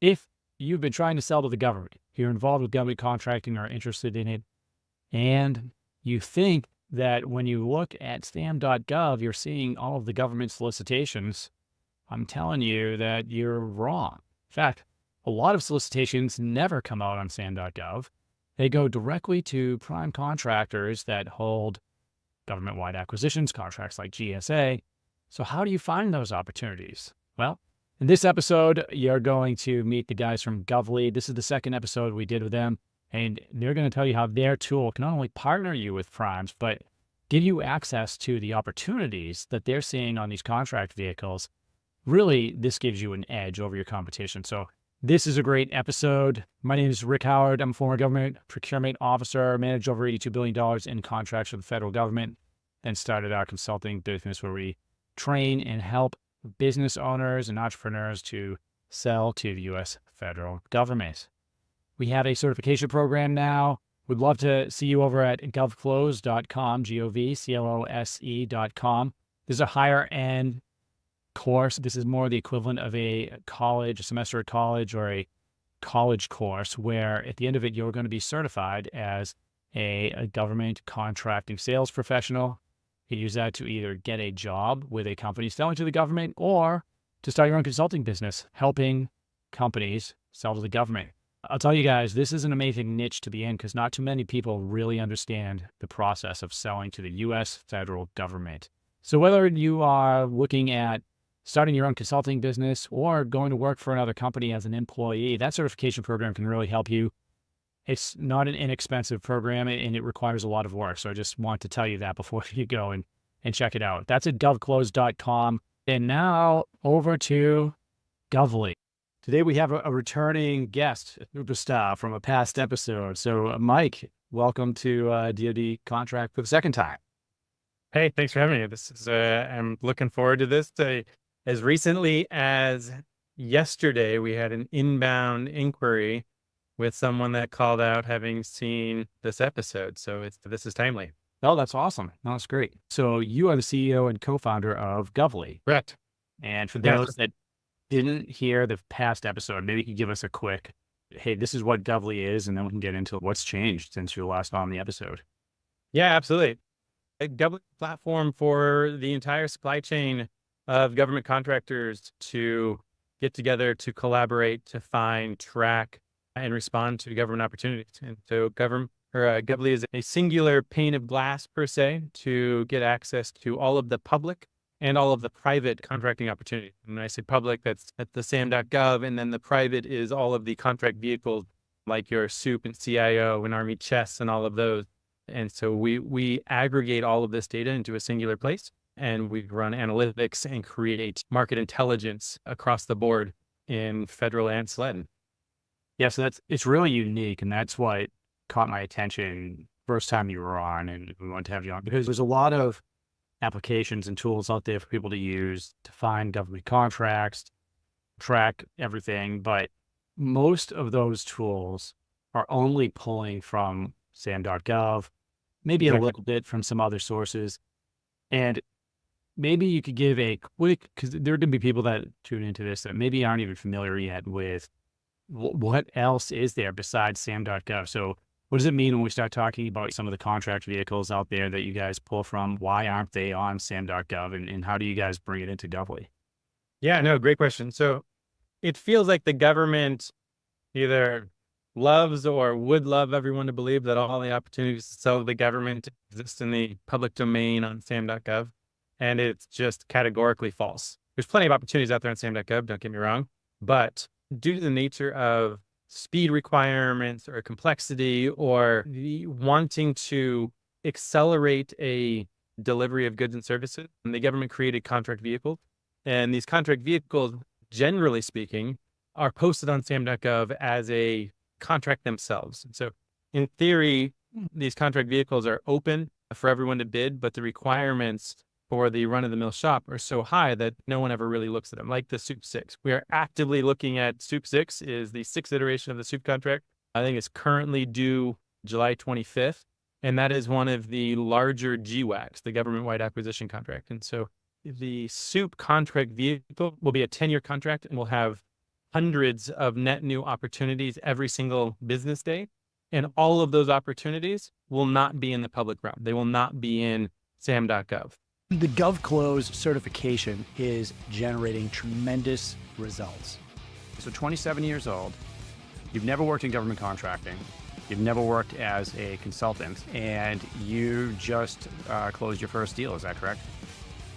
If you've been trying to sell to the government, you're involved with government contracting or interested in it, and you think that when you look at SAM.gov, you're seeing all of the government solicitations, I'm telling you that you're wrong. In fact, a lot of solicitations never come out on SAM.gov. They go directly to prime contractors that hold government-wide acquisitions contracts like GSA. So how do you find those opportunities? Well, in this episode, you're going to meet the guys from Govly. This is the second episode we did with them, and they're going to tell you how their tool can not only partner you with primes, but give you access to the opportunities that they're seeing on these contract vehicles. Really, this gives you an edge over your competition. So this is a great episode. My name is Rick Howard. I'm a former government procurement officer, managed over $82 billion in contracts for the federal government, then started our consulting business where we train and help business owners and entrepreneurs to sell to the U.S. federal government. We have a certification program now. We'd love to see you over at govclose.com, GOVCLOSE.com. This is a higher end course. This is more the equivalent of a semester at college, or a college course, where at the end of it, you're going to be certified as a government contracting sales professional. You use that to either get a job with a company selling to the government, or to start your own consulting business, helping companies sell to the government. I'll tell you guys, this is an amazing niche to be in, because not too many people really understand the process of selling to the U.S. federal government. So whether you are looking at starting your own consulting business or going to work for another company as an employee, that certification program can really help you. It's not an inexpensive program, and it requires a lot of work. So I just want to tell you that before you go and check it out. That's at govclose.com. And now over to Govly. Today we have a returning guest, a superstar from a past episode. So Mike, welcome to DoD Contract for the second time. Hey, thanks for having me. This is I'm looking forward to this. As recently as yesterday, we had an inbound inquiry with someone that called out having seen this episode. So this is timely. Oh, that's awesome. No, that's great. So you are the CEO and co-founder of Govly. Correct. And for those that didn't hear the past episode, maybe you could give us a quick, hey, this is what Govly is, and then we can get into what's changed since you were last on the episode. Yeah, absolutely. A Govly platform for the entire supply chain of government contractors to get together, to collaborate, to find, track, and respond to government opportunities. And so Govly is a singular pane of glass, per se, to get access to all of the public and all of the private contracting opportunities. And when I say public, that's at the SAM.gov, and then the private is all of the contract vehicles like your SOUP and CIO and Army Chess and all of those. And so we aggregate all of this data into a singular place, and we run analytics and create market intelligence across the board in federal and SLED. Yeah, so it's really unique, and that's what caught my attention first time you were on, and we wanted to have you on, because there's a lot of applications and tools out there for people to use to find government contracts, track everything, but most of those tools are only pulling from SAM.gov, maybe a little bit from some other sources. And maybe you could give a quick, because there are going to be people that tune into this that maybe aren't even familiar yet with what else is there besides SAM.gov. So what does it mean when we start talking about some of the contract vehicles out there that you guys pull from? Why aren't they on SAM.gov, and how do you guys bring it into Govly? Yeah, no, great question. So it feels like the government either loves or would love everyone to believe that all the opportunities to sell to the government exist in the public domain on SAM.gov. And it's just categorically false. There's plenty of opportunities out there on SAM.gov, don't get me wrong. But due to the nature of speed requirements or complexity, or the wanting to accelerate a delivery of goods and services, and the government created contract vehicles. And these contract vehicles, generally speaking, are posted on SAM.gov as a contract themselves. And so in theory, these contract vehicles are open for everyone to bid, but the requirements for the run-of-the-mill shop are so high that no one ever really looks at them, like the SOUP 6. We are actively looking at SOUP 6, is the sixth iteration of the SOUP contract. I think it's currently due July 25th, and that is one of the larger GWACs, the government-wide acquisition contract. And so the SOUP contract vehicle will be a 10-year contract, and will have hundreds of net new opportunities every single business day. And all of those opportunities will not be in the public realm. They will not be in SAM.gov. The GovClose certification is generating tremendous results. So 27 years old, you've never worked in government contracting, you've never worked as a consultant, and you just closed your first deal, is that correct?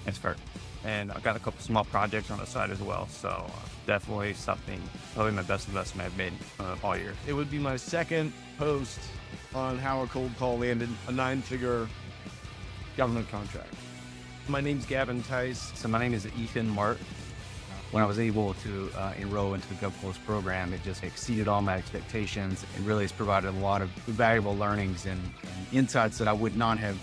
That's fair. And I've got a couple small projects on the side as well. So definitely probably my best investment I've made all year. It would be my second post on how a cold call landed a 9-figure government contract. My name's Gavin Tice. So my name is Ethan Mart. When I was able to enroll into the GovClose program, it just exceeded all my expectations and really has provided a lot of valuable learnings and insights that I would not have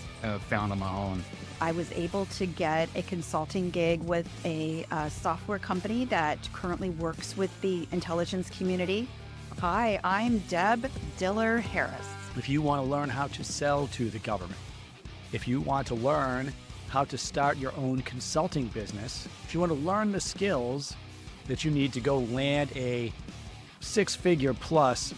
found on my own. I was able to get a consulting gig with a software company that currently works with the intelligence community. Hi, I'm Deb Diller Harris. If you want to learn how to sell to the government, if you want to learn how to start your own consulting business, if you want to learn the skills that you need to go land a 6-figure plus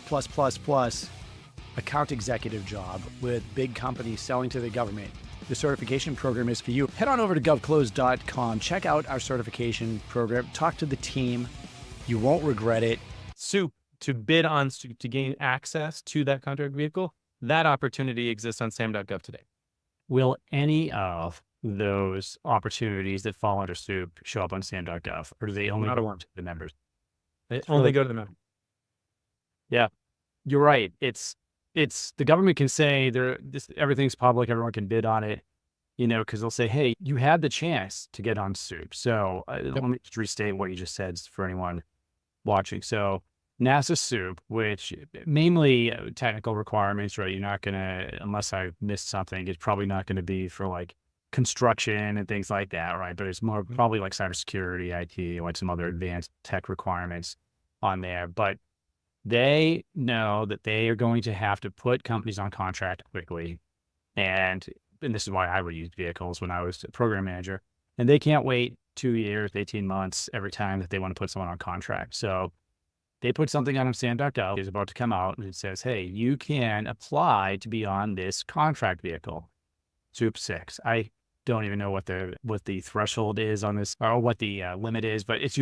account executive job with big companies selling to the government, the certification program is for you. Head on over to govclose.com, check out our certification program, talk to the team. You won't regret it. Soup to bid on to gain access to that contract vehicle, that opportunity exists on SAM.gov today. Will any of those opportunities that fall under SOUP show up on SAM.gov, or do they only go to the members? They only go to the members. Yeah, you're right. It's the government can say everything's public, everyone can bid on it, because they'll say, hey, you had the chance to get on SOUP. So let me just restate what you just said for anyone watching. So NASA SOUP, which mainly technical requirements, right? You're not going to, unless I missed something, it's probably not going to be for like construction and things like that, right? But it's more probably like cybersecurity, IT, like some other advanced tech requirements on there. But they know that they are going to have to put companies on contract quickly. And this is why I would use vehicles when I was a program manager. And they can't wait 2 years, 18 months every time that they want to put someone on contract. So they put something on SAM.gov is about to come out, and it says, hey, you can apply to be on this contract vehicle, SOUP 6. I don't even know what the threshold is on this, or what the limit is, but it's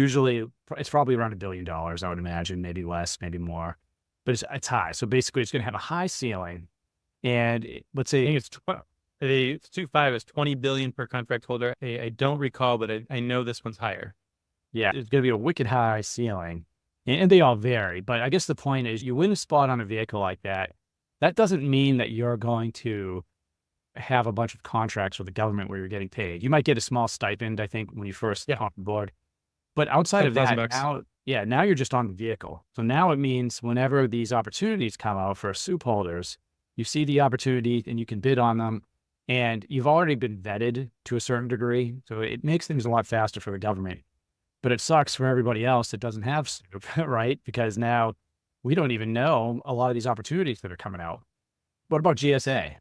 probably around $1 billion, I would imagine, maybe less, maybe more, but it's high. So basically it's going to have a high ceiling, and let's say I think the SOUP 5 is $20 billion per contract holder. I don't recall, but I know this one's higher. Yeah, it's going to be a wicked high ceiling. And they all vary, but I guess the point is you win a spot on a vehicle like that. That doesn't mean that you're going to have a bunch of contracts with the government where you're getting paid. You might get a small stipend, I think, when you first come on board. But outside of that, now you're just on the vehicle. So now it means whenever these opportunities come out for SOUP holders, you see the opportunity and you can bid on them. And you've already been vetted to a certain degree. So it makes things a lot faster for the government. But it sucks for everybody else that doesn't have SOUP, right? Because now we don't even know a lot of these opportunities that are coming out. What about GSA?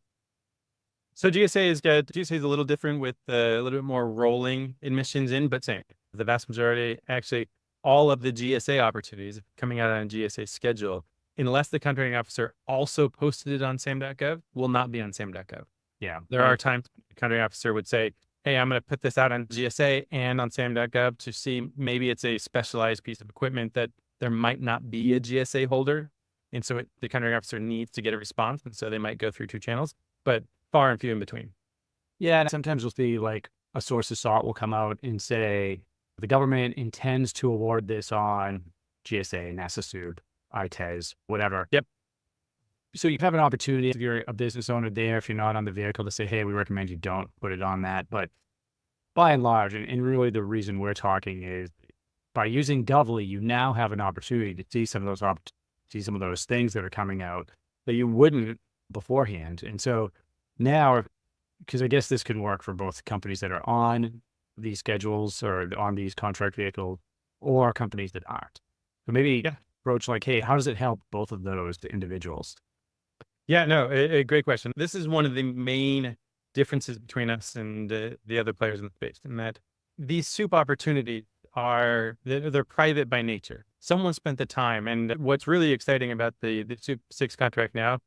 So GSA is a little different with a little bit more rolling admissions in, but same. The vast majority, actually, all of the GSA opportunities coming out on a GSA schedule, unless the contracting officer also posted it on SAM.gov, will not be on SAM.gov. Yeah. There are times the contracting officer would say, hey, I'm going to put this out on GSA and on SAM.gov to see maybe it's a specialized piece of equipment that there might not be a GSA holder. And so the contracting officer needs to get a response. And so they might go through 2 channels, but far and few in between. Yeah. And sometimes we'll see like a source of SALT will come out and say, the government intends to award this on GSA, NASA SOUP, ITES, whatever. Yep. So you have an opportunity, if you're a business owner there, if you're not on the vehicle, to say, hey, we recommend you don't put it on that. But by and large, and really the reason we're talking is by using Govly, you now have an opportunity to see some of those things that are coming out that you wouldn't beforehand. And so now, because I guess this can work for both companies that are on these schedules or on these contract vehicles or companies that aren't. So maybe approach like, hey, how does it help both of those individuals? Yeah, no, a great question. This is one of the main differences between us and the other players in the space, in that these SOUP opportunities they're private by nature. Someone spent the time. And what's really exciting about the SOUP 6 contract now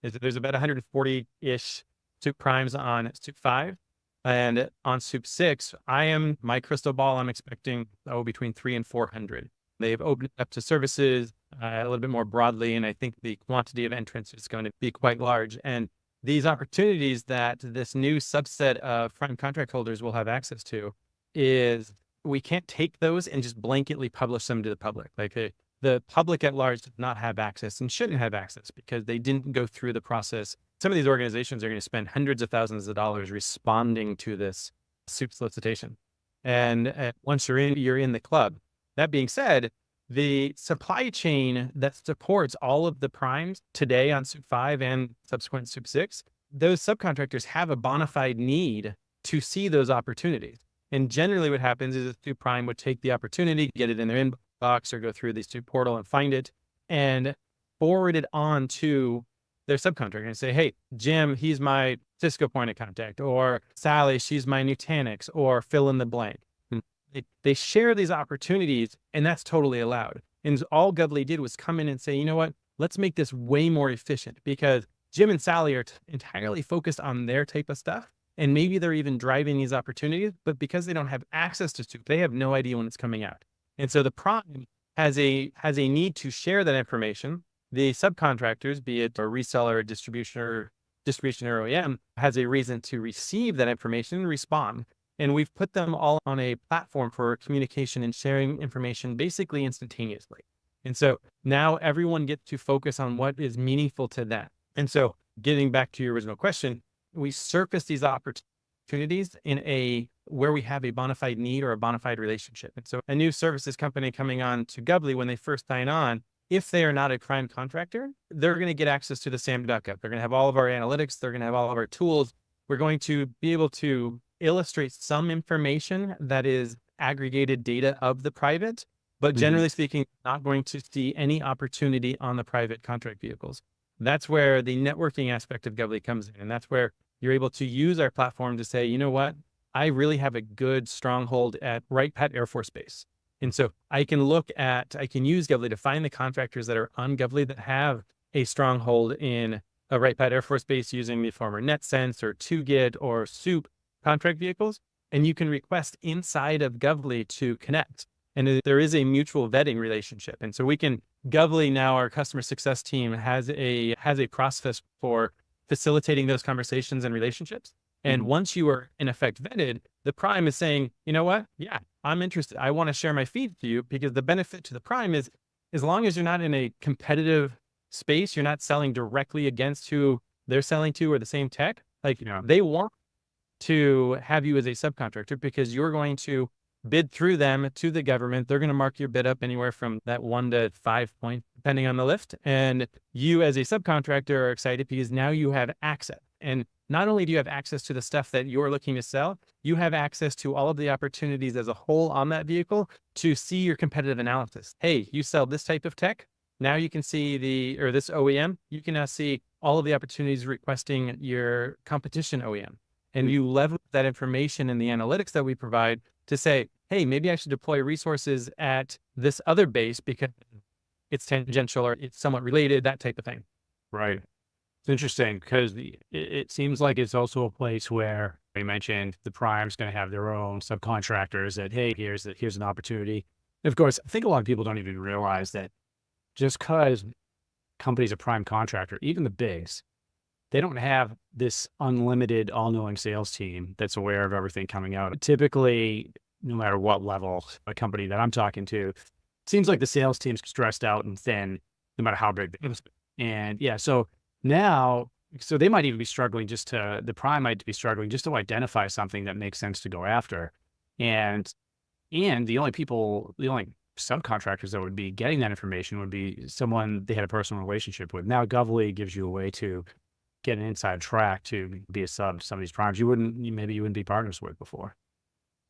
is that there's about 140-ish SOUP primes on SOUP 5. And on SOUP 6, my crystal ball, I'm expecting between 300 and 400. They've opened it up to services a little bit more broadly, and I think the quantity of entrants is going to be quite large. And these opportunities that this new subset of prime contract holders will have access to is we can't take those and just blanketly publish them to the public. Like the public at large does not have access and shouldn't have access because they didn't go through the process. Some of these organizations are going to spend hundreds of thousands of dollars responding to this SOUP solicitation. And once you're in the club. That being said, the supply chain that supports all of the primes today on SOUP 5 and subsequent SOUP 6, those subcontractors have a bona fide need to see those opportunities. And generally what happens is a SOUP prime would take the opportunity, get it in their inbox or go through the SOUP portal and find it and forward it on to their subcontractor and say, hey, Jim, he's my Cisco point of contact, or Sally, she's my Nutanix, or fill in the blank. They share these opportunities, and that's totally allowed. And all Govly did was come in and say, you know what, let's make this way more efficient because Jim and Sally are entirely focused on their type of stuff. And maybe they're even driving these opportunities, but because they don't have access to SOUP, they have no idea when it's coming out. And so the prime has a need to share that information. The subcontractors, be it a reseller, a distribution or OEM, has a reason to receive that information and respond. And we've put them all on a platform for communication and sharing information basically instantaneously. And so now everyone gets to focus on what is meaningful to them. And so getting back to your original question, we surface these opportunities where we have a bona fide need or a bona fide relationship. And so a new services company coming on to Govly, when they first sign on, if they are not a prime contractor, they're going to get access to the SAM.gov. They're going to have all of our analytics. They're going to have all of our tools. We're going to be able to illustrate some information that is aggregated data of the private, but generally speaking, not going to see any opportunity on the private contract vehicles. That's where the networking aspect of Govly comes in. And that's where you're able to use our platform to say, you know what, I really have a good stronghold at Wright Pat Air Force Base. And so I can use Govly to find the contractors that are on Govly that have a stronghold in a Wright Pat Air Force Base using the former NetSense or 2GIT or SOUP contract vehicles. And you can request inside of Govly to connect. And there is a mutual vetting relationship. And so Govly now, our customer success team has a process for facilitating those conversations and relationships. And once you are in effect vetted, the prime is saying, you know what? Yeah, I'm interested. I want to share my feed to you, because the benefit to the prime is, as long as you're not in a competitive space, you're not selling directly against who they're selling to or the same tech. They want to have you as a subcontractor because you're going to bid through them to the government. They're going to mark your bid up anywhere from that 1 to 5 point, depending on the lift. And you as a subcontractor are excited because now you have access. And not only do you have access to the stuff that you're looking to sell, you have access to all of the opportunities as a whole on that vehicle to see your competitive analysis. Hey, you sell this type of tech. Now you can see this OEM, you can now see all of the opportunities requesting your competition OEM. And you leverage that information and the analytics that we provide to say, hey, maybe I should deploy resources at this other base because it's tangential or it's somewhat related, that type of thing. Right. It's interesting because it seems like it's also a place where you mentioned the prime's going to have their own subcontractors that, hey, here's an opportunity. And of course, I think a lot of people don't even realize that just because companies are prime contractor, even the bigs, they don't have this unlimited all-knowing sales team that's aware of everything coming out. Typically, no matter what level, a company that I'm talking to, it seems like the sales team's stressed out and thin, no matter how big they are. And yeah, so they might even be struggling the prime might be struggling just to identify something that makes sense to go after. And the only subcontractors that would be getting that information would be someone they had a personal relationship with. Now Govly gives you a way to get an inside track to be a sub to some of these primes maybe you wouldn't be partners with before.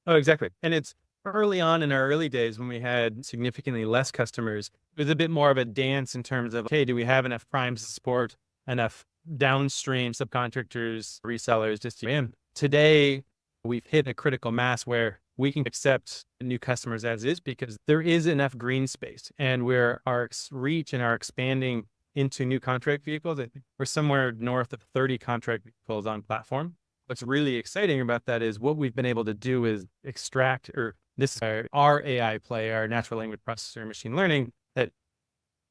Oh, exactly. And it's early on in our early days when we had significantly less customers, it was a bit more of a dance in terms of, okay, do we have enough primes to support enough downstream subcontractors, resellers, distributors? Today, we've hit a critical mass where we can accept new customers as is because there is enough green space, and where our reach and our expanding into new contract vehicles, I think we're somewhere north of 30 contract vehicles on platform. What's really exciting about that is what we've been able to do is extract, or this is our AI play, our natural language processor machine learning, that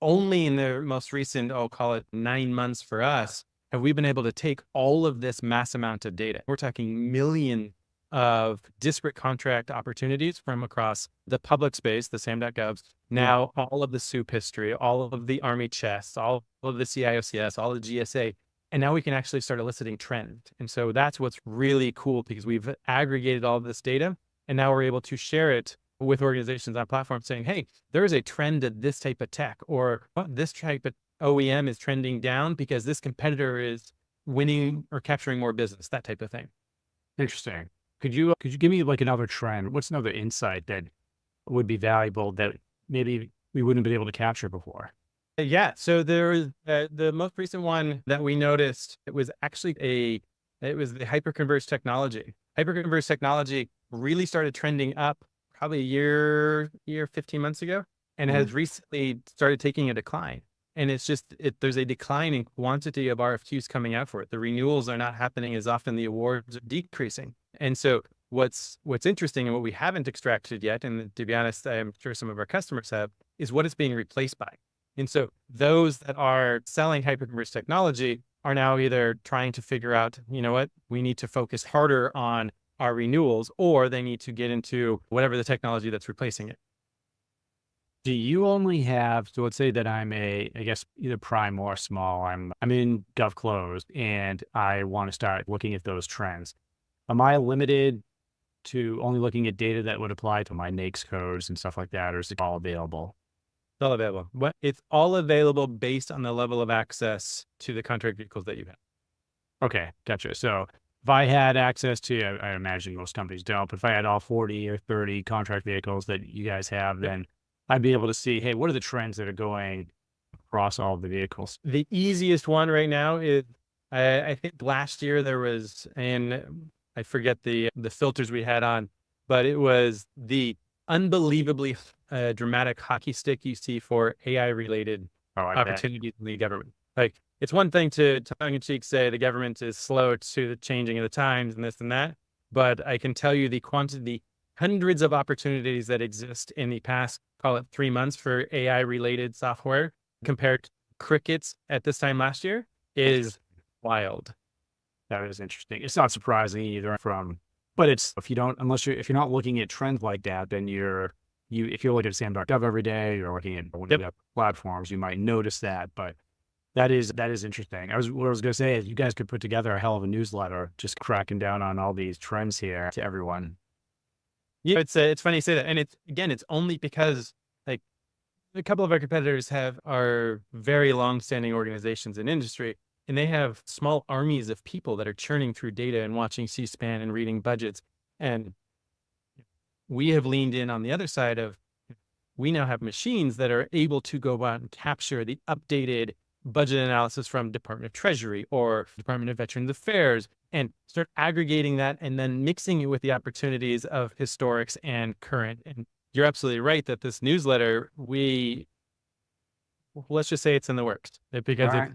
only in the most recent, I'll call it 9 months for us, have we been able to take all of this mass amount of data. We're talking millions of disparate contract opportunities from across the public space, the SAM.gov, now all of the SOUP history, all of the Army chests, all of the CIOCS, all of the GSA, and now we can actually start eliciting trend. And so that's what's really cool, because we've aggregated all of this data, and now we're able to share it with organizations on platforms saying, hey, there is a trend of this type of tech, or this type of OEM is trending down because this competitor is winning or capturing more business, that type of thing. Interesting. Could you give me like another trend? What's another insight that would be valuable that maybe we wouldn't have been able to capture before? Yeah. So there is the most recent one that we noticed. It was actually it was the hyperconverged technology. Hyperconverged technology really started trending up probably a year, 15 months ago, and has recently started taking a decline. And it's just, there's a decline in quantity of RFQs coming out for it. The renewals are not happening as often. The awards are decreasing. And so what's interesting, and what we haven't extracted yet, and to be honest, I'm sure some of our customers have, is what it's being replaced by. And so those that are selling hyperconverged technology are now either trying to figure out, you know what, we need to focus harder on our renewals, or they need to get into whatever the technology that's replacing it. Do you only have, so let's say that I'm I guess either prime or small, I'm in GovClose and I want to start looking at those trends. Am I limited to only looking at data that would apply to my NAICS codes and stuff like that, or is it all available? It's all available. It's all available based on the level of access to the contract vehicles that you have. Okay, gotcha. So if I had access to, I imagine most companies don't, but if I had all 40 or 30 contract vehicles that you guys have, then I'd be able to see, hey, what are the trends that are going across all of the vehicles? The easiest one right now is, I think last year there was, and I forget the filters we had on, but it was the unbelievably dramatic hockey stick you see for AI-related opportunities in the government. Like, it's one thing to tongue-in-cheek say the government is slow to the changing of the times and this and that, but I can tell you the quantity, hundreds of opportunities that exist in the past, call it 3 months, for AI-related software compared to crickets at this time last year is wild. That is interesting. It's not surprising either but it's, if you're not looking at trends like that, then if you're looking at SAM.gov every day, you're looking at one of the platforms, you might notice that, but that is interesting. What I was going to say is you guys could put together a hell of a newsletter, just cracking down on all these trends here to everyone. Yeah, it's funny you say that. And it's only because, like, a couple of our competitors are very long-standing organizations in industry, and they have small armies of people that are churning through data and watching C-SPAN and reading budgets. And we have leaned in on the other side of, we now have machines that are able to go out and capture the updated budget analysis from Department of Treasury or Department of Veterans Affairs, and start aggregating that and then mixing it with the opportunities of historics and current. And you're absolutely right that this newsletter, let's just say it's in the works, because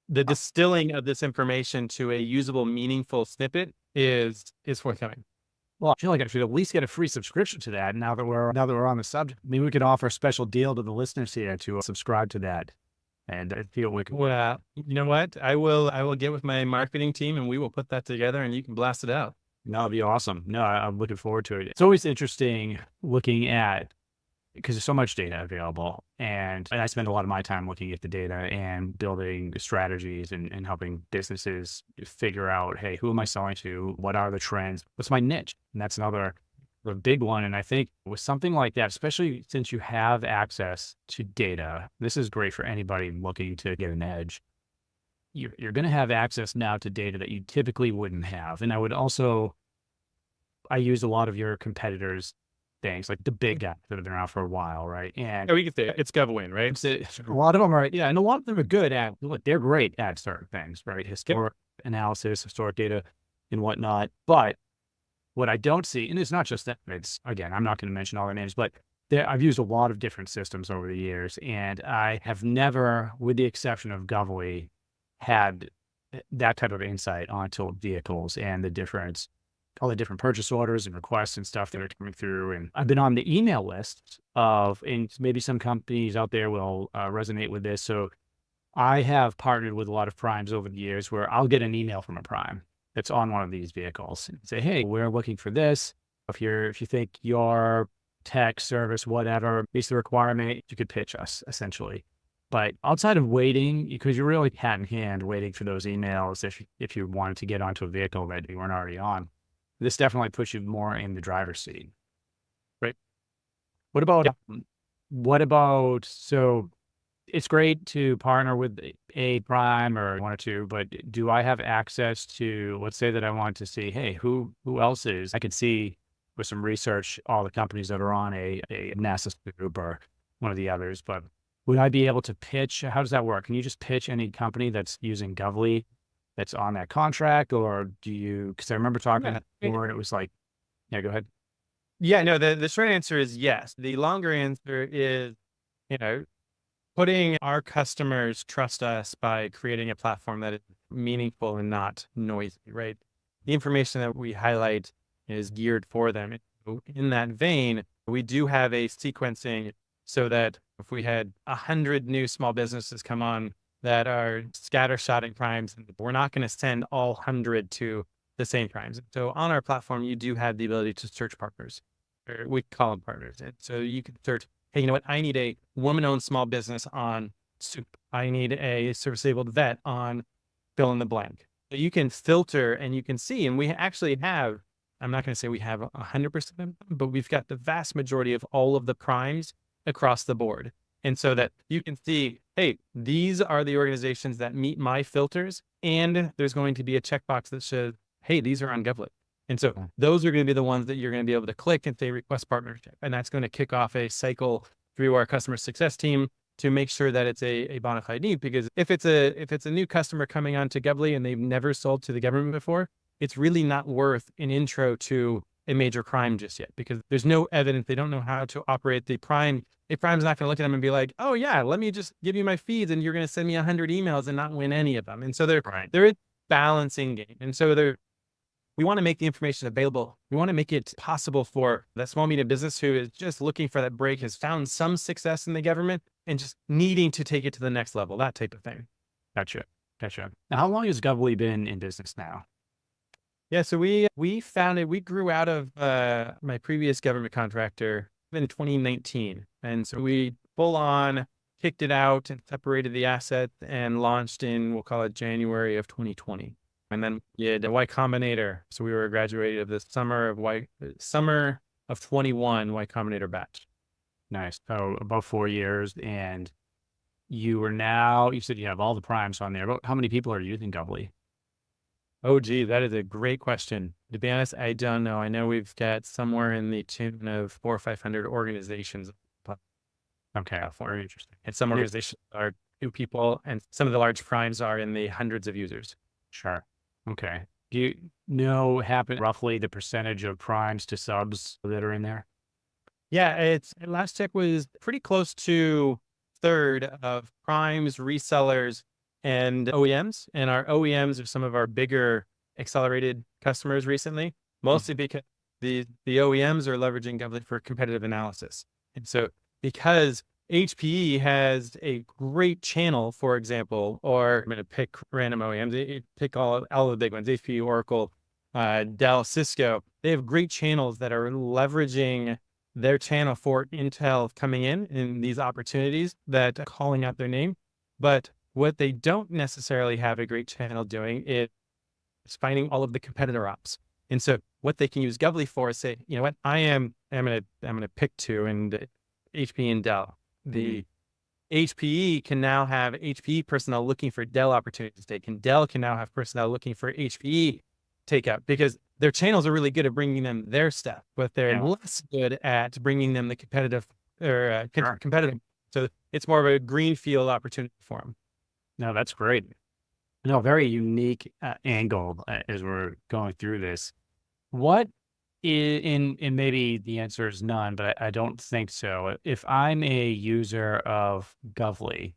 the distilling of this information to a usable, meaningful snippet is forthcoming. Well, I feel like I should at least get a free subscription to that now that we're on the subject. Maybe we could offer a special deal to the listeners here to subscribe to that. And I feel we can. Well, you know what? I will get with my marketing team and we will put that together and you can blast it out. No, it'd be awesome. No, I'm looking forward to it. It's always interesting looking at, because there's so much data available, and I spend a lot of my time looking at the data and building strategies and helping businesses figure out, hey, who am I selling to? What are the trends? What's my niche? And that's another big one. And I think with something like that, especially since you have access to data, this is great for anybody looking to get an edge. You're going to have access now to data that you typically wouldn't have. And I use a lot of your competitors' things, like the big guys that have been around for a while, right? And we can say it's GovWin, right? A lot of them are, and a lot of them are good at, they're great at certain things, right? Historic analysis, historic data and whatnot. But What I don't see, and it's not just that, it's, again, I'm not going to mention all their names, but I've used a lot of different systems over the years, and I have never, with the exception of Govly, had that type of insight onto vehicles and all the different purchase orders and requests and stuff that are coming through. And I've been on the email list and maybe some companies out there will resonate with this. So I have partnered with a lot of primes over the years where I'll get an email from a prime that's on one of these vehicles and say, hey, we're looking for this. If you think your tech service, whatever, meets the requirement, you could pitch us essentially. But outside of waiting, because you're really hat in hand waiting for those emails, if you wanted to get onto a vehicle that you weren't already on, this definitely puts you more in the driver's seat. Right. What about, so it's great to partner with a prime or one or two, but do I have access to, let's say that I want to see, hey, who else is, I could see with some research, all the companies that are on a NASA group or one of the others, but would I be able to pitch? How does that work? Can you just pitch any company that's using Govly that's on that contract, or do you, because I remember talking before and it was like, yeah, go ahead. Yeah, no, the short answer is yes. The longer answer is, putting our customers trust us by creating a platform that is meaningful and not noisy, right? The information that we highlight is geared for them. In that vein, we do have a sequencing so that if we had 100 new small businesses come on that are scattershotting primes, we're not going to send all 100 to the same primes. So on our platform, you do have the ability to search partners, or we call them partners. And so you can search, hey, you know what? I need a woman-owned small business on soup. I need a service-disabled vet on fill in the blank. So you can filter and you can see, and we actually have, I'm not going to say we have 100% of them, but we've got the vast majority of all of the primes across the board. And so that you can see, hey, these are the organizations that meet my filters. And there's going to be a checkbox that says, hey, these are on Govly. And so those are going to be the ones that you're going to be able to click and say request partnership. And that's going to kick off a cycle through our customer success team to make sure that it's a bona fide need. Because if it's a new customer coming on to Govly and they've never sold to the government before, it's really not worth an intro to a major prime just yet, because there's no evidence. They don't know how to operate the prime. A prime's not going to look at them and be like, oh yeah, let me just give you my feeds and you're going to send me 100 emails and not win any of them. And so there is balancing game. And so we want to make the information available. We want to make it possible for that small medium business who is just looking for that break, has found some success in the government and just needing to take it to the next level, that type of thing. Gotcha. Now, how long has Govly been in business now? Yeah, so we grew out of my previous government contractor in 2019. And so we full on kicked it out and separated the asset and launched in, we'll call it January of 2020. And then we did a Y Combinator. So we were graduated of the summer of 21 Y Combinator batch. Nice. So about 4 years. And you said you have all the primes on there. But how many people are using Govly? Oh, gee, that is a great question. To be honest, I don't know. I know we've got somewhere in the tune of 400 or 500 organizations. Okay, very interesting. And some organizations are 2 people, and some of the large primes are in the hundreds of users. Sure. Okay. Do you know roughly the percentage of primes to subs that are in there? Yeah, last check was pretty close to third of primes, resellers, and OEMs. And our OEMs are some of our bigger accelerated customers recently, mostly because the OEMs are leveraging Govly for competitive analysis. And so because HPE has a great channel, for example, or I'm going to pick random OEMs, pick all the big ones, HPE, Oracle, Dell, Cisco, they have great channels that are leveraging their channel for Intel coming in these opportunities that are calling out their name. But what they don't necessarily have a great channel doing is finding all of the competitor ops. And so what they can use Govly for is say, you know what, I'm going to pick 2, and HPE and Dell. The HPE can now have HPE personnel looking for Dell opportunities to take, and Dell can now have personnel looking for HPE takeout, because their channels are really good at bringing them their stuff, but they're less good at bringing them the competitive competitive. So it's more of a greenfield opportunity for them. No, that's great. No, very unique angle as we're going through this. What In maybe the answer is none, but I don't think so. If I'm a user of Govly,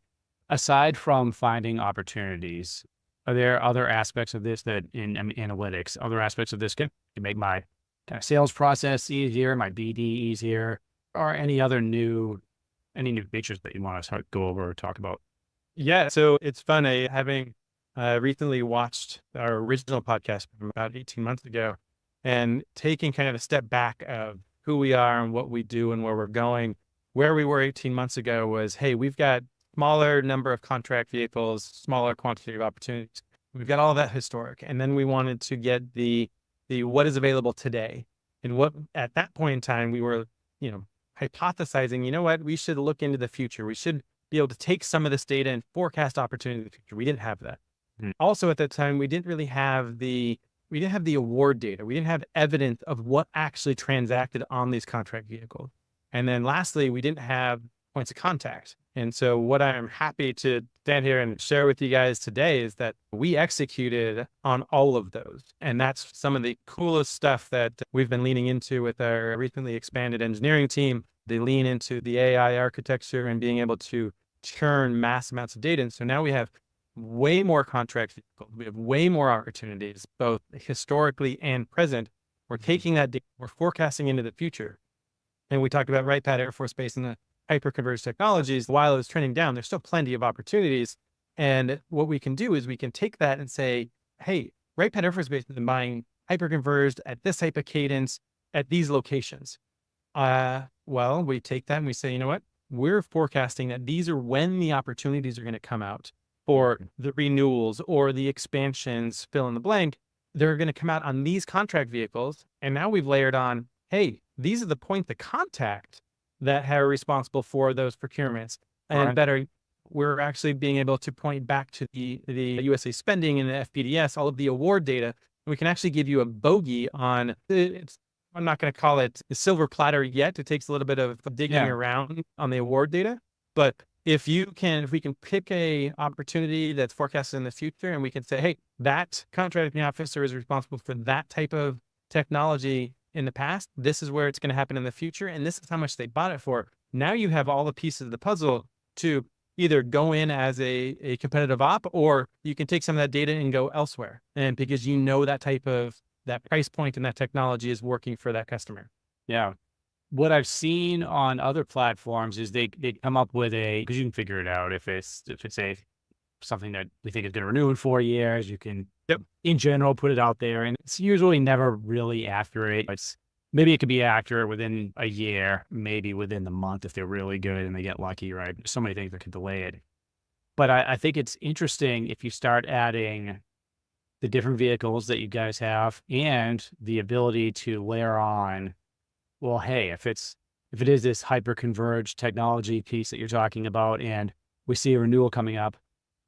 aside from finding opportunities, are there other aspects of this that in analytics, other aspects of this can make my kind of sales process easier, my BD easier, or any new features that you want to go over or talk about? Yeah, so it's fun. Having recently watched our original podcast from about 18 months ago, and taking kind of a step back of who we are and what we do and where we're going. Where we were 18 months ago was, hey, we've got smaller number of contract vehicles, smaller quantity of opportunities. We've got all that historic. And then we wanted to get the what is available today. And what at that point in time, we were, hypothesizing, what, we should look into the future. We should be able to take some of this data and forecast opportunity in the future. We didn't have that. Also at that time, we didn't have the award data. We didn't have evidence of what actually transacted on these contract vehicles. And then lastly, we didn't have points of contact. And so what I'm happy to stand here and share with you guys today is that we executed on all of those. And that's some of the coolest stuff that we've been leaning into with our recently expanded engineering team. They lean into the AI architecture and being able to churn mass amounts of data. And so now we have way more contract vehicles. We have way more opportunities, both historically and present. We're taking that data, we're forecasting into the future. And we talked about RightPath Air Force Base and the hyperconverged technologies. While it was trending down, there's still plenty of opportunities. And what we can do is we can take that and say, hey, RightPath Air Force Base is buying hyperconverged at this type of cadence at these locations. Well, we take that and we say, you know what? We're forecasting that these are when the opportunities are going to come out for the renewals or the expansions, fill in the blank. They're going to come out on these contract vehicles. And now we've layered on, hey, these are the points of contact that are responsible for those procurements. And we're actually being able to point back to the USA spending and the FPDS, all of the award data. And we can actually give you a bogey on it's. I'm not going to call it a silver platter yet. It takes a little bit of digging around on the award data. But if we can pick a opportunity that's forecasted in the future and we can say, hey, that contracting officer is responsible for that type of technology in the past. This is where it's going to happen in the future. And this is how much they bought it for. Now you have all the pieces of the puzzle to either go in as a competitive op, or you can take some of that data and go elsewhere. And because that price point and that technology is working for that customer. Yeah. What I've seen on other platforms is they come up with because you can figure it out. If it's something that we think is going to renew in 4 years, you can, in general, put it out there. And it's usually never really accurate. Maybe it could be accurate within a year, maybe within the month if they're really good and they get lucky, right? There's so many things that could delay it. But I think it's interesting if you start adding the different vehicles that you guys have and the ability to layer on, well, hey, if it is this hyper-converged technology piece that you're talking about and we see a renewal coming up,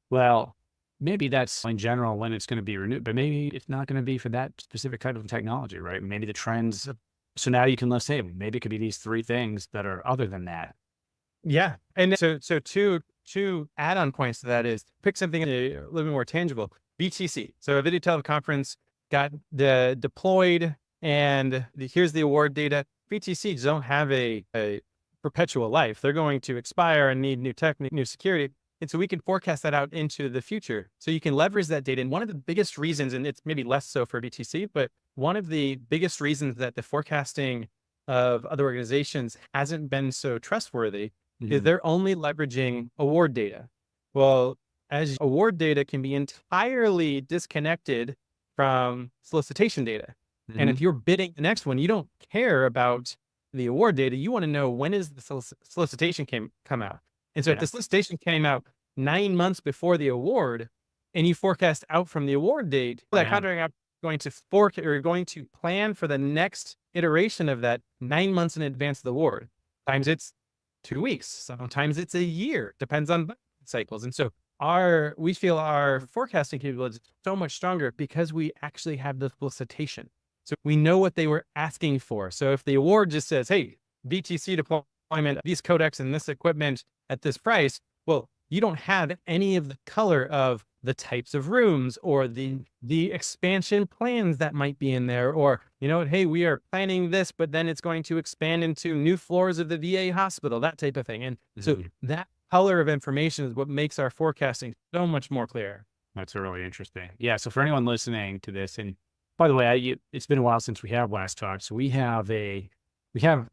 well, maybe that's in general when it's going to be renewed, but maybe it's not going to be for that specific type of technology, right? Maybe the trends. So now you can let's say maybe it could be these 3 things that are other than that. Yeah. And so two add-on points to that is pick something a little bit more tangible. VTC. So a video teleconference got deployed and here's the award data. VTCs don't have a perpetual life. They're going to expire and need new tech, new security. And so we can forecast that out into the future. So you can leverage that data. And one of the biggest reasons, and it's maybe less so for VTC, but one of the biggest reasons that the forecasting of other organizations hasn't been so trustworthy is they're only leveraging award data. Well, as award data can be entirely disconnected from solicitation data. And if you're bidding the next one, you don't care about the award data. You want to know when is the solicitation come out. And so if the solicitation came out 9 months before the award and you forecast out from the award date, that contract going to plan for the next iteration of that 9 months in advance of the award. Sometimes it's 2 weeks. Sometimes it's a year. Depends on cycles. And so we feel our forecasting capability is so much stronger because we actually have the solicitation. So we know what they were asking for. So if the award just says, hey, VTC deployment, these codecs and this equipment at this price, well, you don't have any of the color of the types of rooms or the expansion plans that might be in there, or, hey, we are planning this, but then it's going to expand into new floors of the VA hospital, that type of thing. And so that color of information is what makes our forecasting so much more clear. That's really interesting. Yeah. So for anyone listening to this, and by the way, it's been a while since we have last talked. So we have a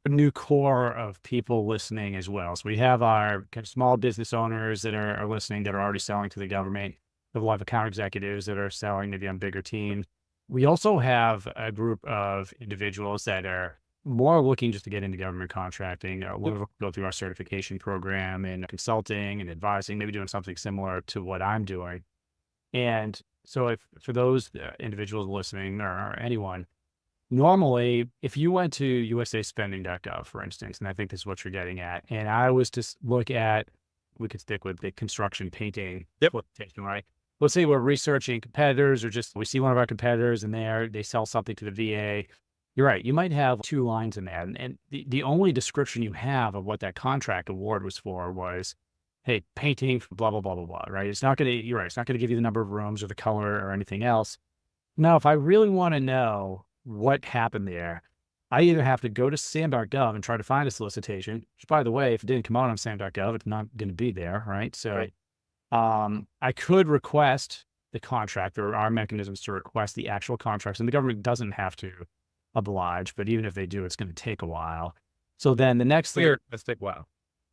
new core of people listening as well. So we have our kind of small business owners that are listening, that are already selling to the government. We have a lot of account executives that are selling maybe on bigger teams. We also have a group of individuals that are more looking just to get into government contracting, go through our certification program and consulting and advising, maybe doing something similar to what I'm doing. And so for those individuals listening, or anyone, normally, if you went to usaspending.gov, for instance, and I think this is what you're getting at, and I was to look at, we could stick with the construction painting, right? Let's say we're researching competitors, or just we see one of our competitors and they sell something to the VA. You're right. You might have 2 lines in that. And the only description you have of what that contract award was for was, hey, painting, blah, blah, blah, blah, blah, right? It's not going to, you're right. It's not going to give you the number of rooms or the color or anything else. Now, if I really want to know what happened there, I either have to go to SAM.gov and try to find a solicitation, which, by the way, if it didn't come out on SAM.gov, it's not going to be there, right? So I could request the contract, or our mechanisms to request the actual contracts, and the government doesn't have to oblige, but even if they do, it's going to take a while. So then the next thing, let's take a while.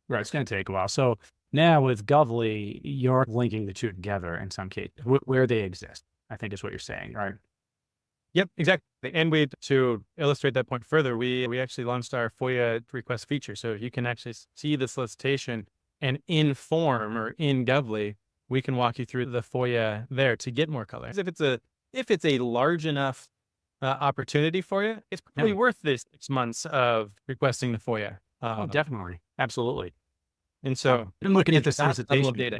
Right, it's going to take a while. So now with Govly, you're linking the two together in some cases where they exist, I think is what you're saying, right? Yep, exactly. And to illustrate that point further, we actually launched our FOIA request feature. So you can actually see the solicitation, and in Form or in Govly, we can walk you through the FOIA there to get more color. If it's a large enough opportunity for you, it's probably worth this 6 months of requesting the FOIA. Definitely, absolutely. And so, even looking at the solicitation data,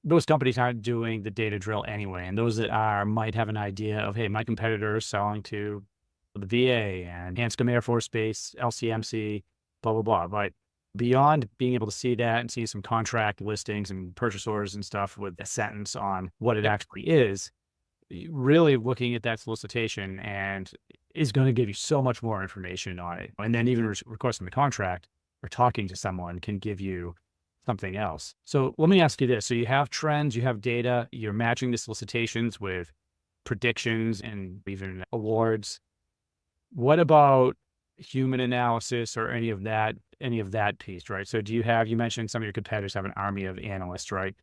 most companies aren't doing the data drill anyway. And those that are might have an idea of, hey, my competitor is selling to the VA and Hanscom Air Force Base, LCMC, blah, blah, blah. But beyond being able to see that and see some contract listings and purchase orders and stuff with a sentence on what it actually is, really looking at that solicitation and is going to give you so much more information on it. And then even requesting the contract or talking to someone can give you something else. So let me ask you this. So you have trends, you have data, you're matching the solicitations with predictions and even awards. What about human analysis or any of that piece, right? So you mentioned some of your competitors have an army of analysts, right?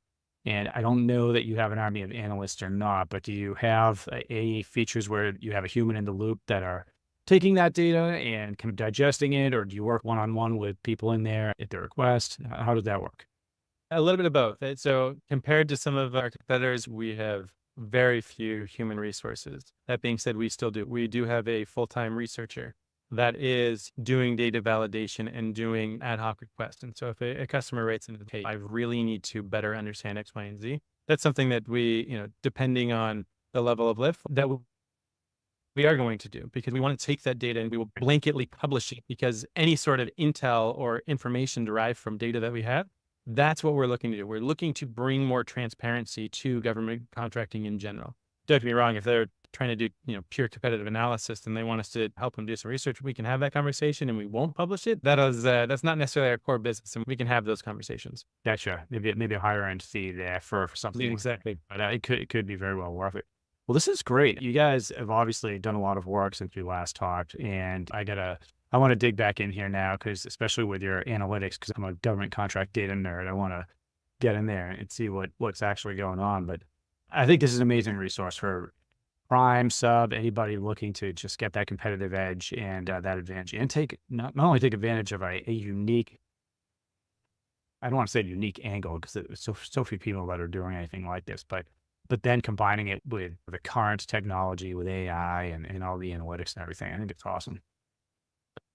And I don't know that you have an army of analysts or not, but do you have any features where you have a human in the loop that are taking that data and kind of digesting it, or do you work one-on-one with people in there at their request? How does that work? A little bit of both. So compared to some of our competitors, we have very few human resources. That being said, we do have a full-time researcher that is doing data validation and doing ad hoc requests. And so if a customer writes in, hey, I really need to better understand X, Y, and Z, that's something that we, depending on the level of lift, that we are going to do, because we want to take that data and we will blanketly publish it, because any sort of intel or information derived from data that we have, that's what we're looking to do. We're looking to bring more transparency to government contracting in general. Don't get me wrong, if they're trying to do, pure competitive analysis and they want us to help them do some research, we can have that conversation and we won't publish it. That's not necessarily our core business, and we can have those conversations. Gotcha. Maybe a higher end fee there for something. Exactly. But it could be very well worth it. Well, this is great. You guys have obviously done a lot of work since we last talked, and I want to dig back in here now, because especially with your analytics, because I'm a government contract data nerd, I want to get in there and see what's actually going on. But I think this is an amazing resource for prime, sub, anybody looking to just get that competitive edge and that advantage, and not only take advantage of a unique, I don't want to say unique angle, because there's so few people that are doing anything like this, but then combining it with the current technology, with AI and all the analytics and everything. I think it's awesome.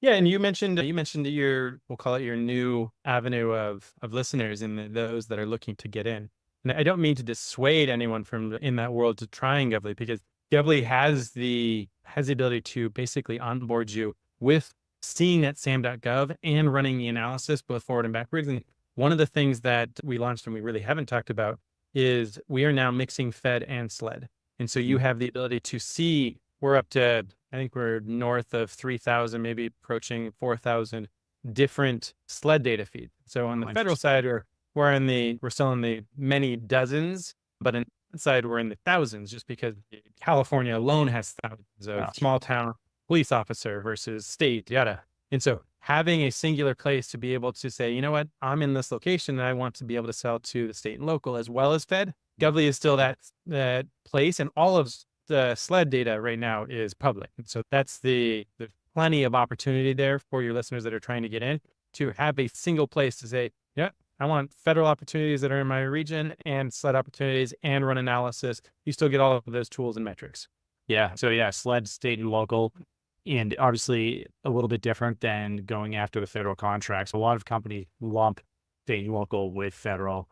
Yeah, and you mentioned we'll call it your new avenue of listeners, and those that are looking to get in. And I don't mean to dissuade anyone from in that world to trying Govly, because Govly has the ability to basically onboard you with seeing that SAM.gov and running the analysis both forward and backwards. And one of the things that we launched and we really haven't talked about is we are now mixing Fed and SLED. And so you have the ability to see, we're up to, I think we're north of 3,000, maybe approaching 4,000 different SLED data feeds. So on the federal side, we're still in the many dozens, but on the side, we're in the thousands, just because California alone has thousands of small town police officer versus state, yada. And so having a singular place to be able to say, you know what, I'm in this location and I want to be able to sell to the state and local as well as Fed. Govly is still that place, and all of the SLED data right now is public. And so that's the plenty of opportunity there for your listeners that are trying to get in, to have a single place to say, yeah, I want federal opportunities that are in my region and SLED opportunities and run analysis. You still get all of those tools and metrics. Yeah. So yeah, SLED, state and local, and obviously a little bit different than going after the federal contracts. A lot of companies lump state and local with federal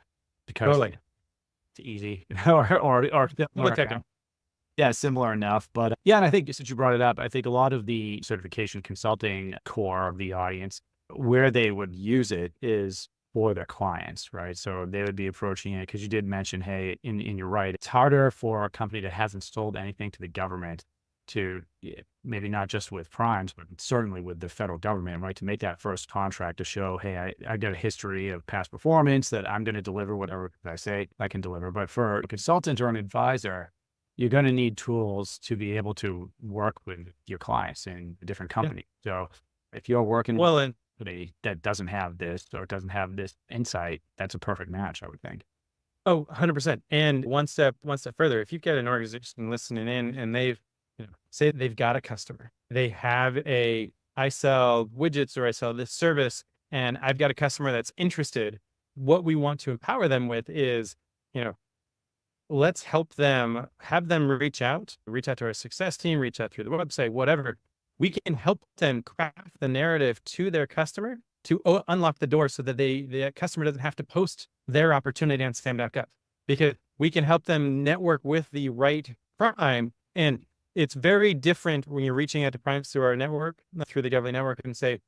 because it's easy or yeah, similar enough. But yeah, and I think since you brought it up, I think a lot of the certification consulting core of the audience, where they would use it is for their clients, right? So they would be approaching it because you did mention, hey, and you're right, it's harder for a company that hasn't sold anything to the government to, maybe not just with primes, but certainly with the federal government, right? To make that first contract to show, hey, I got a history of past performance that I'm going to deliver whatever I say I can deliver. But for a consultant or an advisor, you're going to need tools to be able to work with your clients in a different company. So if you're working with a company that doesn't have this or doesn't have this insight, that's a perfect match, I would think. Oh, 100%. And one step further, if you've got an organization listening in and they've, say they've got a customer, they have I sell widgets or I sell this service, and I've got a customer that's interested. What we want to empower them with is, let's help them, have them reach out to our success team, reach out through the website, whatever. We can help them craft the narrative to their customer to unlock the door so that the customer doesn't have to post their opportunity on SAM.gov, because we can help them network with the right prime. And it's very different when you're reaching out to primes through our network, through the Govly network, and say,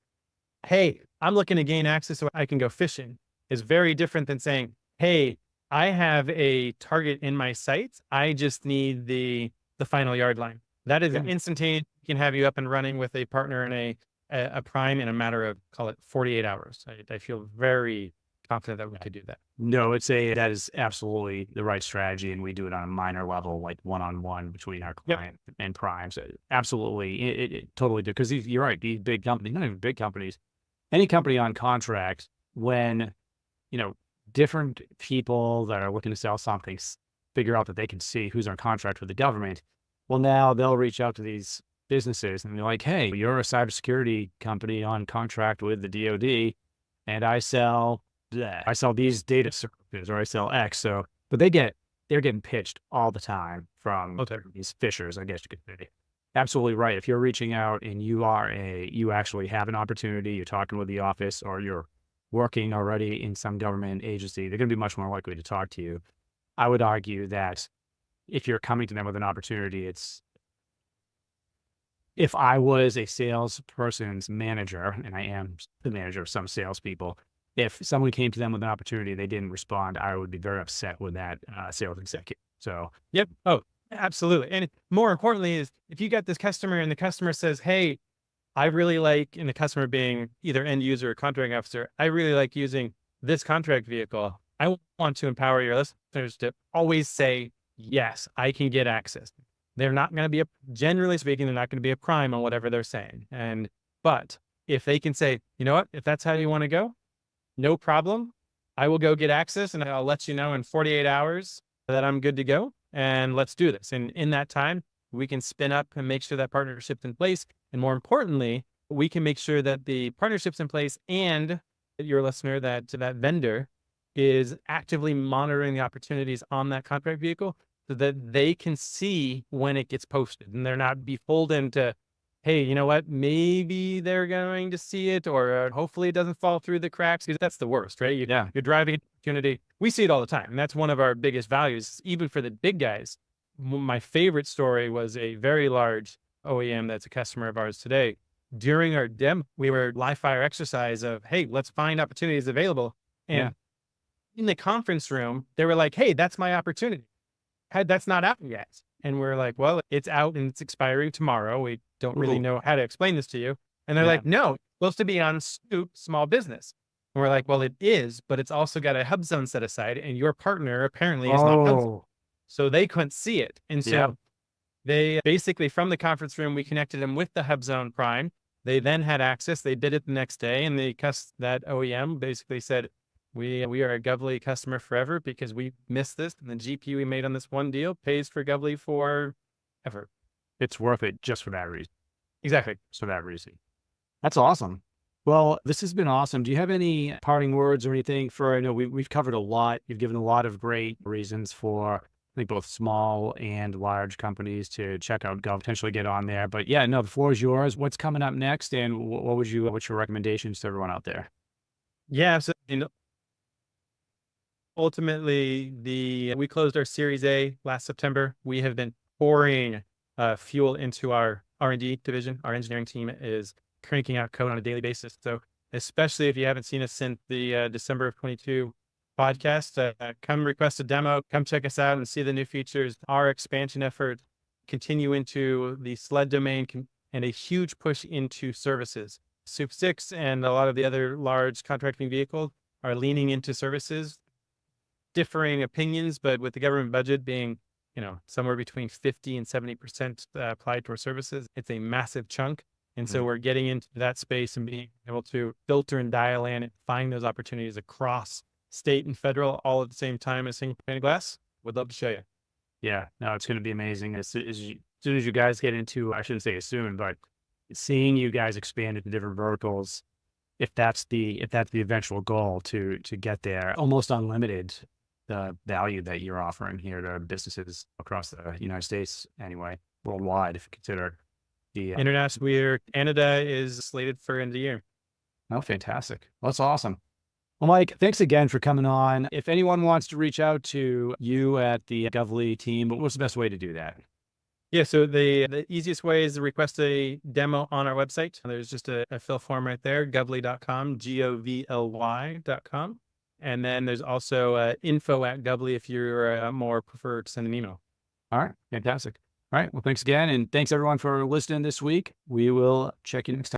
hey, I'm looking to gain access so I can go fishing. Is very different than saying, hey, I have a target in my sights. I just need the final yard line. That is instantaneous. We can have you up and running with a partner and a prime in a matter of, call it 48 hours. I feel very confident that we could do that. No, that is absolutely the right strategy. And we do it on a minor level, like one-on-one between our client and primes. Absolutely. It totally do. Because you're right. These big companies, not even big companies, any company on contract, when, different people that are looking to sell something figure out that they can see who's on contract with the government. Well, now they'll reach out to these businesses and they're like, hey, you're a cybersecurity company on contract with the DoD, and I sell these data services, or I sell X. So, but they're getting pitched all the time from these fishers, I guess you could say. Absolutely right. If you're reaching out and you actually have an opportunity, you're talking with the office, or you're working already in some government agency, they're going to be much more likely to talk to you. I would argue that if you're coming to them with an opportunity, if I was a salesperson's manager, and I am the manager of some salespeople, if someone came to them with an opportunity, they didn't respond, I would be very upset with that sales executive. So, yep. Oh, absolutely. And more importantly is, if you got this customer and the customer says, hey, I really like, and the customer being either end user or contract officer, I really like using this contract vehicle. I want to empower your listeners to always say, yes, I can get access. They're not going to be generally speaking, they're not going to be a prime on whatever they're saying. But if they can say, you know what, if that's how you want to go, no problem. I will go get access and I'll let you know in 48 hours that I'm good to go. And let's do this. And in that time, we can spin up and make sure that partnership's in place. And more importantly, we can make sure that the partnership's in place and your listener, that vendor, is actively monitoring the opportunities on that contract vehicle so that they can see when it gets posted and they're not beholden to, hey, you know what, maybe they're going to see it, or hopefully it doesn't fall through the cracks, because that's the worst, right? You're driving an opportunity. We see it all the time. And that's one of our biggest values, even for the big guys. My favorite story was a very large OEM that's a customer of ours today. During our demo, we were live fire exercise of, hey, let's find opportunities available. And in the conference room, they were like, hey, that's my opportunity. That's not out yet. And we're like, well, it's out and it's expiring tomorrow. We don't really know how to explain this to you. And they're like, no, it's supposed to be on Scoop Small Business. And we're like, well, it is, but it's also got a HubZone set aside, and your partner apparently is not HubZone. So they couldn't see it. And so they basically, from the conference room, we connected them with the HubZone Prime. They then had access. They did it the next day, and that OEM basically said, we are a Govly customer forever because we missed this, and the GP we made on this one deal pays for Govly forever. It's worth it just for that reason. Exactly. For that reason. That's awesome. Well, this has been awesome. Do you have any parting words or anything I know we've covered a lot. You've given a lot of great reasons for, I think, both small and large companies to check out Gov, potentially get on there. But yeah, no, the floor is yours. What's coming up next? And what's your recommendations to everyone out there? Yeah. So, ultimately, we closed our Series A last September. We have been pouring fuel into our R&D division. Our engineering team is cranking out code on a daily basis. So especially if you haven't seen us since the December of 22 podcast, come request a demo, come check us out and see the new features. Our expansion effort continue into the SLED domain and a huge push into services. Soup 6 and a lot of the other large contracting vehicles are leaning into services. Differing opinions, but with the government budget being, somewhere between 50 and 70% applied to our services, it's a massive chunk. And so we're getting into that space and being able to filter and dial in and find those opportunities across state and federal all at the same time as single pane of glass. Would love to show you. Yeah, no, it's going to be amazing. As soon as you guys get into, I shouldn't say as soon, but seeing you guys expand into different verticals, if that's the eventual goal to get there, almost unlimited, the value that you're offering here to businesses across the United States, anyway, worldwide, if you consider the international. Canada is slated for end of the year. Oh, fantastic. Well, that's awesome. Well, Mike, thanks again for coming on. If anyone wants to reach out to you at the Govly team, what's the best way to do that? Yeah, so the easiest way is to request a demo on our website. There's just a fill form right there, govly.com, govly.com. And then there's also info@Govly if you're more preferred to send an email. All right, fantastic. All right, well, thanks again. And thanks everyone for listening this week. We will check you next time.